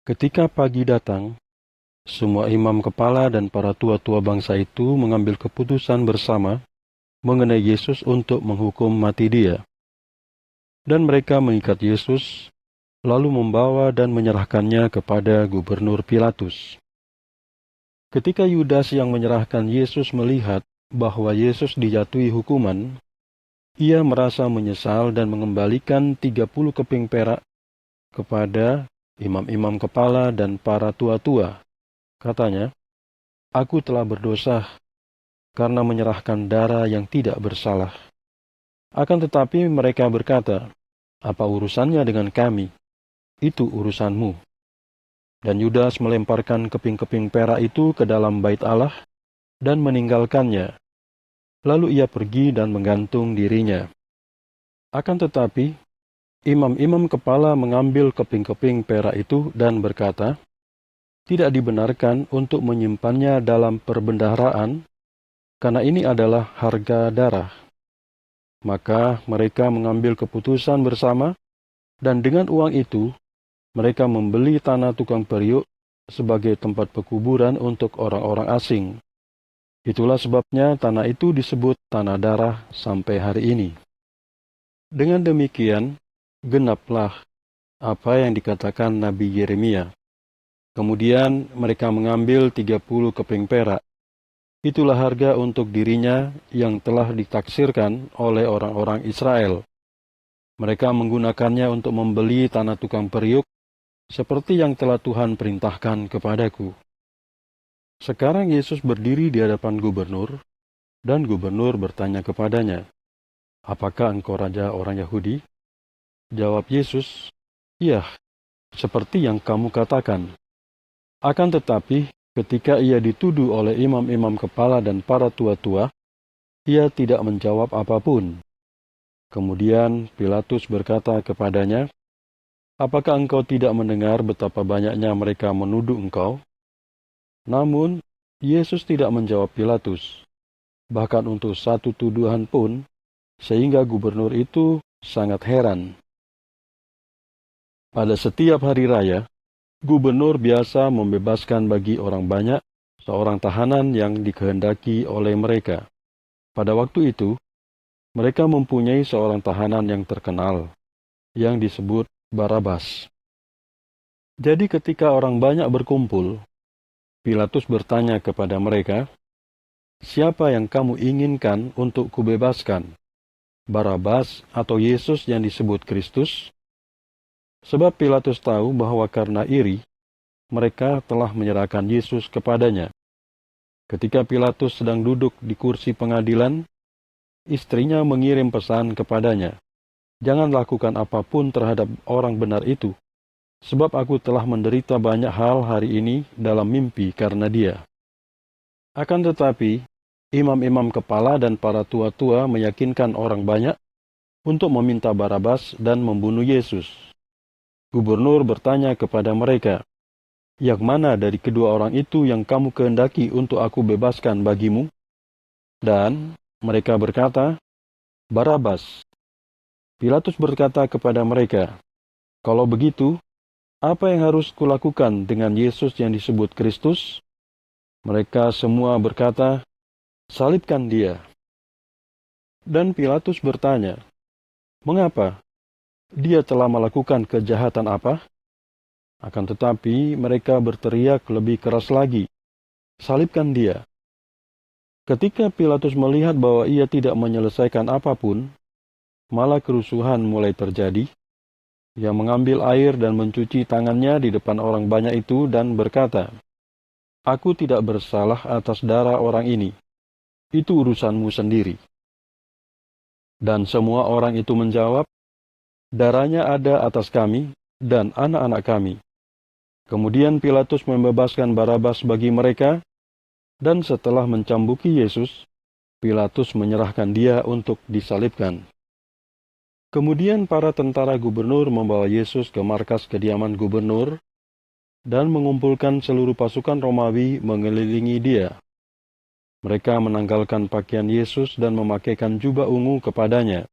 Ketika pagi datang, semua imam kepala dan para tua-tua bangsa itu mengambil keputusan bersama mengenai Yesus untuk menghukum mati dia. Dan mereka mengikat Yesus, lalu membawa dan menyerahkannya kepada Gubernur Pilatus. Ketika Yudas yang menyerahkan Yesus melihat bahwa Yesus dijatuhi hukuman, ia merasa menyesal dan mengembalikan 30 keping perak kepada imam-imam kepala dan para tua-tua. Katanya, "Aku telah berdosa karena menyerahkan darah yang tidak bersalah." Akan tetapi mereka berkata, "Apa urusannya dengan kami? Itu urusanmu." Dan Yudas melemparkan keping-keping perak itu ke dalam bait Allah dan meninggalkannya. Lalu ia pergi dan menggantung dirinya. Akan tetapi, imam-imam kepala mengambil keping-keping perak itu dan berkata, "Tidak dibenarkan untuk menyimpannya dalam perbendaharaan, karena ini adalah harga darah." Maka mereka mengambil keputusan bersama, dan dengan uang itu, mereka membeli tanah tukang periuk sebagai tempat pekuburan untuk orang-orang asing. Itulah sebabnya tanah itu disebut Tanah Darah sampai hari ini. Dengan demikian, genaplah apa yang dikatakan Nabi Yeremia. Kemudian mereka mengambil 30 keping perak. Itulah harga untuk dirinya yang telah ditaksirkan oleh orang-orang Israel. Mereka menggunakannya untuk membeli tanah tukang periuk, seperti yang telah Tuhan perintahkan kepadaku. Sekarang Yesus berdiri di hadapan gubernur, dan gubernur bertanya kepadanya, "Apakah engkau raja orang Yahudi?" Jawab Yesus, "Iya, seperti yang kamu katakan." Akan tetapi, ketika ia dituduh oleh imam-imam kepala dan para tua-tua, ia tidak menjawab apapun. Kemudian Pilatus berkata kepadanya, "Apakah engkau tidak mendengar betapa banyaknya mereka menuduh engkau?" Namun, Yesus tidak menjawab Pilatus, bahkan untuk satu tuduhan pun, sehingga gubernur itu sangat heran. Pada setiap hari raya, gubernur biasa membebaskan bagi orang banyak seorang tahanan yang dikehendaki oleh mereka. Pada waktu itu, mereka mempunyai seorang tahanan yang terkenal, yang disebut Barabas. Jadi ketika orang banyak berkumpul, Pilatus bertanya kepada mereka, "Siapa yang kamu inginkan untuk kubebaskan, Barabas atau Yesus yang disebut Kristus?" Sebab Pilatus tahu bahwa karena iri, mereka telah menyerahkan Yesus kepadanya. Ketika Pilatus sedang duduk di kursi pengadilan, istrinya mengirim pesan kepadanya, "Jangan lakukan apapun terhadap orang benar itu, sebab aku telah menderita banyak hal hari ini dalam mimpi karena dia." Akan tetapi, imam-imam kepala dan para tua-tua meyakinkan orang banyak untuk meminta Barabas dan membunuh Yesus. Gubernur bertanya kepada mereka, "Yang mana dari kedua orang itu yang kamu kehendaki untuk aku bebaskan bagimu?" Dan mereka berkata, "Barabas." Pilatus berkata kepada mereka, "Kalau begitu, apa yang harus kulakukan dengan Yesus yang disebut Kristus?" Mereka semua berkata, "Salibkan dia." Dan Pilatus bertanya, "Mengapa? Dia telah melakukan kejahatan apa?" Akan tetapi mereka berteriak lebih keras lagi, "Salibkan dia." Ketika Pilatus melihat bahwa ia tidak menyelesaikan apapun, malah kerusuhan mulai terjadi. Ia mengambil air dan mencuci tangannya di depan orang banyak itu dan berkata, "Aku tidak bersalah atas darah orang ini. Itu urusanmu sendiri." Dan semua orang itu menjawab, "Darahnya ada atas kami dan anak-anak kami." Kemudian Pilatus membebaskan Barabas bagi mereka, dan setelah mencambuki Yesus, Pilatus menyerahkan dia untuk disalibkan. Kemudian para tentara gubernur membawa Yesus ke markas kediaman gubernur dan mengumpulkan seluruh pasukan Romawi mengelilingi dia. Mereka menanggalkan pakaian Yesus dan memakaikan jubah ungu kepadanya.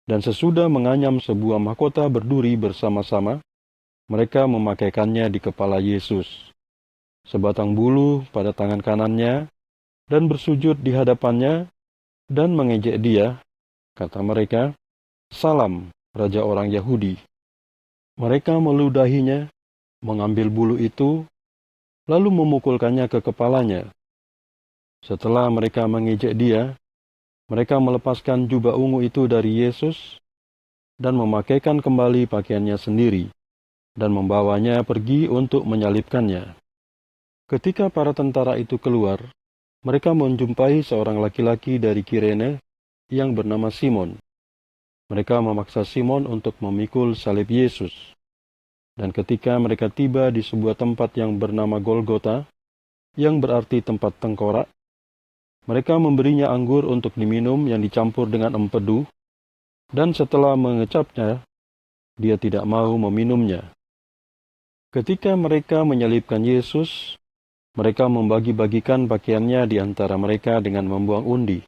Dan sesudah menganyam sebuah mahkota berduri bersama-sama, mereka memakaikannya di kepala Yesus, sebatang bulu pada tangan kanannya, dan bersujud di hadapannya, dan mengejek dia. Kata mereka, "Salam, Raja orang Yahudi." Mereka meludahinya, mengambil bulu itu, lalu memukulkannya ke kepalanya. Setelah mereka mengejek dia, mereka melepaskan jubah ungu itu dari Yesus, dan memakaikan kembali pakaiannya sendiri, dan membawanya pergi untuk menyalibkannya. Ketika para tentara itu keluar, mereka menjumpai seorang laki-laki dari Kirene yang bernama Simon. Mereka memaksa Simon untuk memikul salib Yesus. Dan ketika mereka tiba di sebuah tempat yang bernama Golgota, yang berarti tempat tengkorak, mereka memberinya anggur untuk diminum yang dicampur dengan empedu, dan setelah mengecapnya, dia tidak mau meminumnya. Ketika mereka menyalibkan Yesus, mereka membagi-bagikan pakaiannya di antara mereka dengan membuang undi.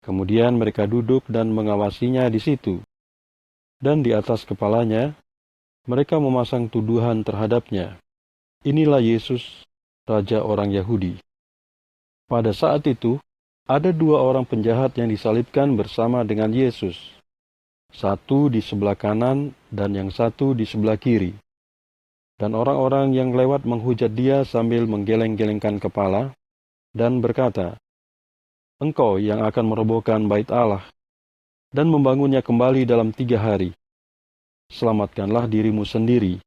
Kemudian mereka duduk dan mengawasinya di situ. Dan di atas kepalanya, mereka memasang tuduhan terhadapnya. "Inilah Yesus, Raja orang Yahudi." Pada saat itu, ada dua orang penjahat yang disalibkan bersama dengan Yesus. Satu di sebelah kanan dan yang satu di sebelah kiri. Dan orang-orang yang lewat menghujat dia sambil menggeleng-gelengkan kepala dan berkata, "Engkau yang akan merobohkan bait Allah dan membangunnya kembali dalam 3 hari. Selamatkanlah dirimu sendiri.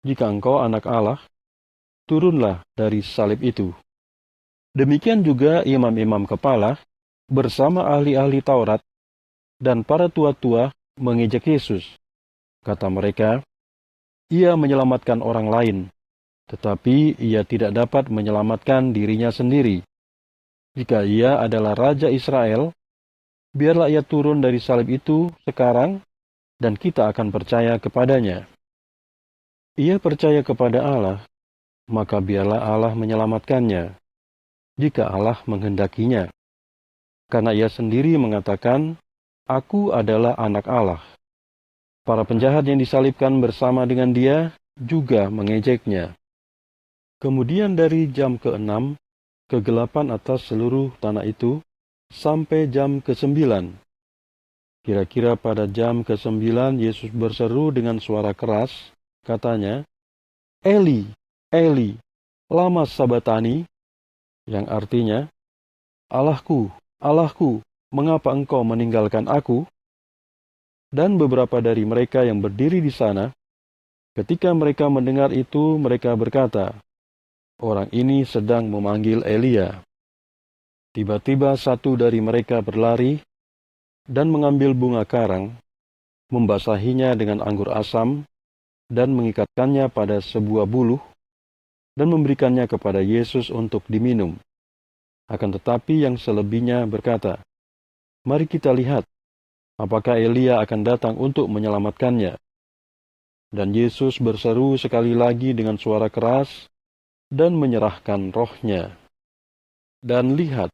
Jika engkau anak Allah, turunlah dari salib itu." Demikian juga imam-imam kepala bersama ahli-ahli Taurat dan para tua-tua mengejek Yesus. Kata mereka, "Ia menyelamatkan orang lain, tetapi ia tidak dapat menyelamatkan dirinya sendiri. Jika ia adalah Raja Israel, biarlah ia turun dari salib itu sekarang, dan kita akan percaya kepadanya. Ia percaya kepada Allah, maka biarlah Allah menyelamatkannya, jika Allah menghendakinya. Karena ia sendiri mengatakan, 'Aku adalah anak Allah.'" Para penjahat yang disalibkan bersama dengan dia juga mengejeknya. Kemudian dari jam ke-6, kegelapan atas seluruh tanah itu, sampai jam ke-9. Kira-kira pada jam ke-9, Yesus berseru dengan suara keras, katanya, "Eli, Eli, lama sabatani," yang artinya, "Allahku, Allahku, mengapa engkau meninggalkan aku?" Dan beberapa dari mereka yang berdiri di sana, ketika mereka mendengar itu, mereka berkata, "Orang ini sedang memanggil Elia." Tiba-tiba satu dari mereka berlari dan mengambil bunga karang, membasahinya dengan anggur asam, dan mengikatkannya pada sebuah buluh, dan memberikannya kepada Yesus untuk diminum. Akan tetapi yang selebihnya berkata, "Mari kita lihat, apakah Elia akan datang untuk menyelamatkannya." Dan Yesus berseru sekali lagi dengan suara keras, dan menyerahkan rohnya. Dan lihat,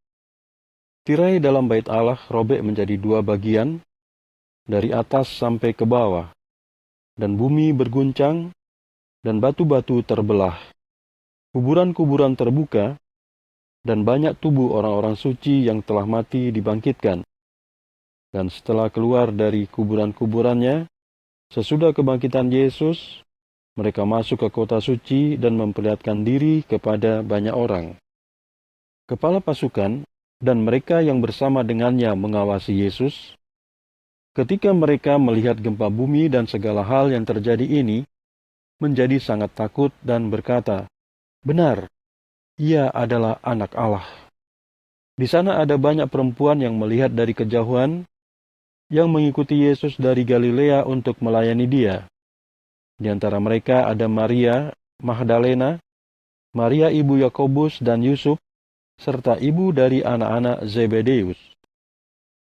tirai dalam bait Allah robek menjadi 2 bagian, dari atas sampai ke bawah, dan bumi berguncang, dan batu-batu terbelah. Kuburan-kuburan terbuka, dan banyak tubuh orang-orang suci yang telah mati dibangkitkan. Dan setelah keluar dari kuburan-kuburannya, sesudah kebangkitan Yesus, mereka masuk ke kota suci dan memperlihatkan diri kepada banyak orang. Kepala pasukan dan mereka yang bersama dengannya mengawasi Yesus. Ketika mereka melihat gempa bumi dan segala hal yang terjadi ini, menjadi sangat takut dan berkata, "Benar, ia adalah anak Allah." Di sana ada banyak perempuan yang melihat dari kejauhan, yang mengikuti Yesus dari Galilea untuk melayani dia. Di antara mereka ada Maria Magdalena, Maria ibu Yakobus dan Yusuf, serta ibu dari anak-anak Zebedeus.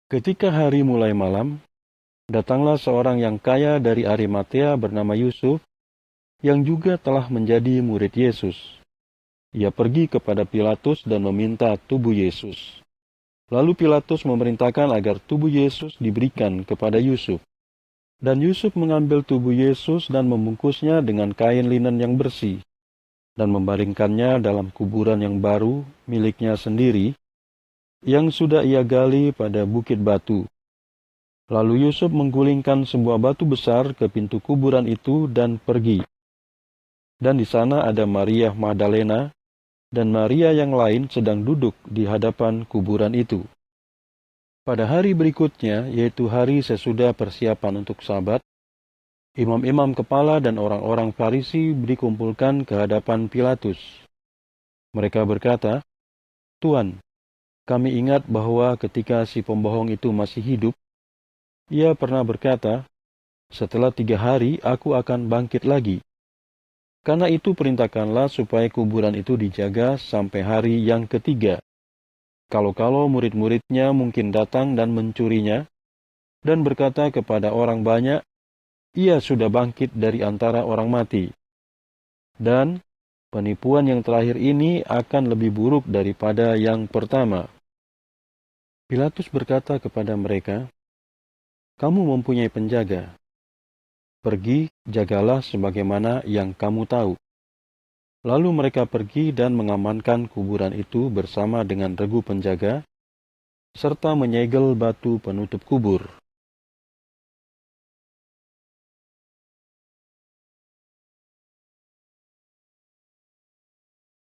Ketika hari mulai malam, datanglah seorang yang kaya dari Arimatea bernama Yusuf, yang juga telah menjadi murid Yesus. Ia pergi kepada Pilatus dan meminta tubuh Yesus. Lalu Pilatus memerintahkan agar tubuh Yesus diberikan kepada Yusuf. Dan Yusuf mengambil tubuh Yesus dan membungkusnya dengan kain linen yang bersih, dan membaringkannya dalam kuburan yang baru miliknya sendiri, yang sudah ia gali pada bukit batu. Lalu Yusuf menggulingkan sebuah batu besar ke pintu kuburan itu dan pergi. Dan di sana ada Maria Magdalena dan Maria yang lain sedang duduk di hadapan kuburan itu. Pada hari berikutnya, yaitu hari sesudah persiapan untuk Sabat, imam-imam kepala dan orang-orang Farisi dikumpulkan ke hadapan Pilatus. Mereka berkata, "Tuan, kami ingat bahwa ketika si pembohong itu masih hidup, ia pernah berkata, 'Setelah 3 hari aku akan bangkit lagi.' Karena itu perintahkanlah supaya kuburan itu dijaga sampai hari yang ketiga. Kalau-kalau murid-muridnya mungkin datang dan mencurinya, dan berkata kepada orang banyak, 'Ia sudah bangkit dari antara orang mati.' Dan penipuan yang terakhir ini akan lebih buruk daripada yang pertama." Pilatus berkata kepada mereka, "Kamu mempunyai penjaga. Pergi, jagalah sebagaimana yang kamu tahu." Lalu mereka pergi dan mengamankan kuburan itu bersama dengan regu penjaga, serta menyegel batu penutup kubur.